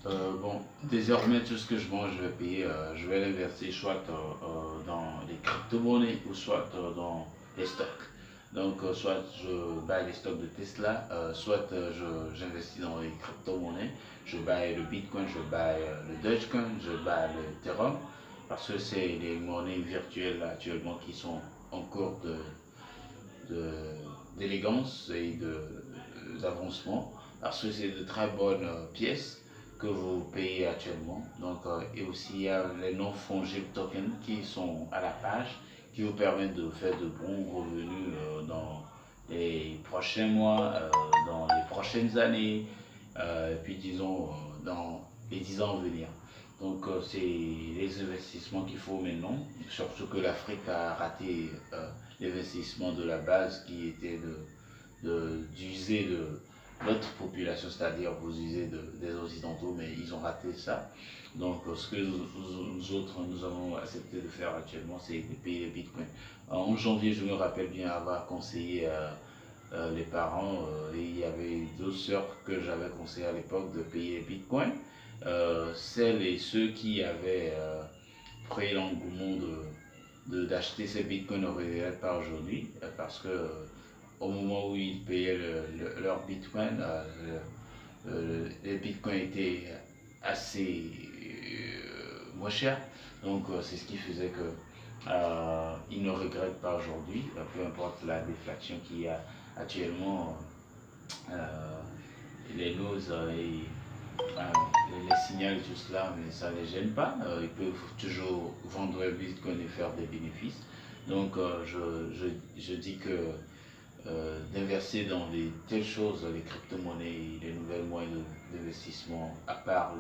Bon, désormais, tout ce que je mange, je vais payer, je vais l'inverser soit dans les crypto-monnaies ou soit dans les stocks. Donc, soit je buy les stocks de Tesla, soit j'investis dans les crypto-monnaies. Je buy le Bitcoin, je buy le Dogecoin, je buy le Ethereum, parce que c'est les monnaies virtuelles actuellement qui sont en cours d'élégance et d'avancement, parce que c'est de très bonnes pièces que vous payez actuellement. Donc, et aussi, il y a les non-fungible tokens qui sont à la page, qui vous permettent de faire de bons revenus dans les prochains mois, dans les prochaines années, et puis disons dans les 10 ans à venir. Donc, c'est les investissements qu'il faut maintenant, surtout que l'Afrique a raté l'investissement de la base qui était d'user de notre population, c'est-à-dire vous usez des Occidentaux, mais ils ont raté ça. Donc, ce que nous autres, nous avons accepté de faire actuellement, c'est de payer les bitcoins. En janvier, je me rappelle bien avoir conseillé les parents, et il y avait deux sœurs que j'avais conseillé à l'époque de payer les bitcoins. Celles et ceux qui avaient pris l'engouement d'acheter ces bitcoins ne regrettent pas aujourd'hui, parce que au moment où ils payaient leur bitcoin, les bitcoins étaient assez moins chers. Donc c'est ce qui faisait que ils ne regrettent pas aujourd'hui, peu importe la déflation qu'il y a actuellement. Les news les signale tout cela, mais ça ne les gêne pas. Ils peuvent toujours vendre le bitcoin et faire des bénéfices. Donc je dis que d'inverser dans telles choses, les crypto-monnaies, les nouvelles moyens d'investissement, à part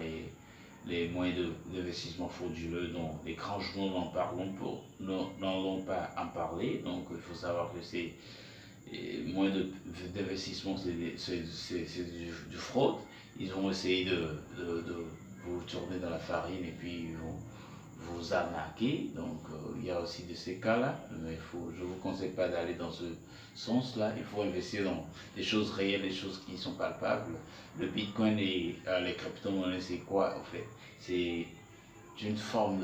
les moyens d'investissement frauduleux dont les grands journaux n'en ont pas en parler. Donc il faut savoir que c'est moyens d'investissement, c'est du fraude. Ils vont essayer de vous tourner dans la farine et puis ils vont vous arnaquer. Donc il y a aussi de ces cas-là, mais je ne vous conseille pas d'aller dans ce sens-là. Il faut investir dans des choses réelles, des choses qui sont palpables. Le bitcoin et les crypto-monnaies, c'est quoi en fait? C'est une forme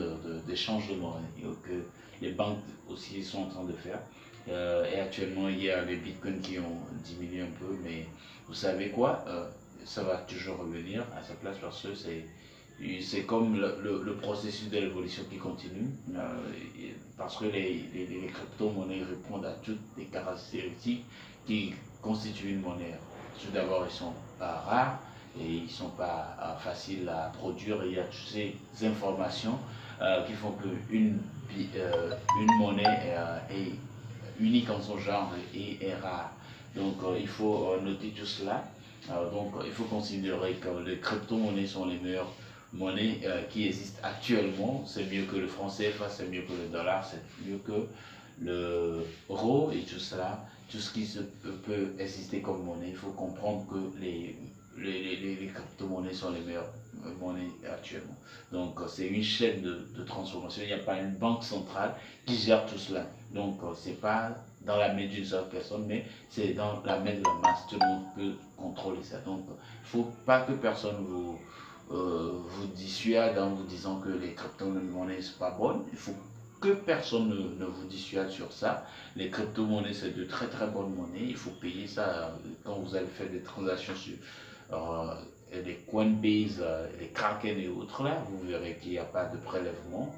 d'échange de monnaie que les banques aussi sont en train de faire. Et actuellement, il y a les bitcoins qui ont diminué un peu, mais vous savez quoi? Ça va toujours revenir à sa place parce que c'est comme le processus de l'évolution qui continue, parce que les crypto-monnaies répondent à toutes les caractéristiques qui constituent une monnaie. Tout d'abord, ils sont pas rares et ils ne sont pas faciles à produire. Il y a toutes ces informations qui font une monnaie est unique en son genre et est rare. Donc il faut noter tout cela. Donc il faut considérer que les crypto-monnaies sont les meilleures monnaies qui existent actuellement. C'est mieux que le franc CFA, c'est mieux que le dollar, c'est mieux que l'euro et tout cela. Tout ce qui peut exister comme monnaie, il faut comprendre que les crypto-monnaies sont les meilleures monnaies actuellement. Donc c'est une chaîne de transformation. Il n'y a pas une banque centrale qui gère tout cela. Donc c'est pas dans la main d'une seule personne, mais c'est dans la main de la masse. Tout le monde peut contrôler ça. Donc il ne faut pas que personne vous dissuade en vous disant que les crypto-monnaies ne sont pas bonnes. Il faut que personne ne vous dissuade sur ça. Les crypto-monnaies, c'est de très très bonnes monnaies. Il faut payer ça quand vous allez faire des transactions sur les Coinbase, les Kraken et autres là. Vous verrez qu'il n'y a pas de prélèvement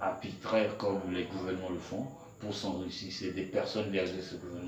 arbitraire comme les gouvernements le font pour s'enrichir. C'est des personnes derrière ce gouvernement.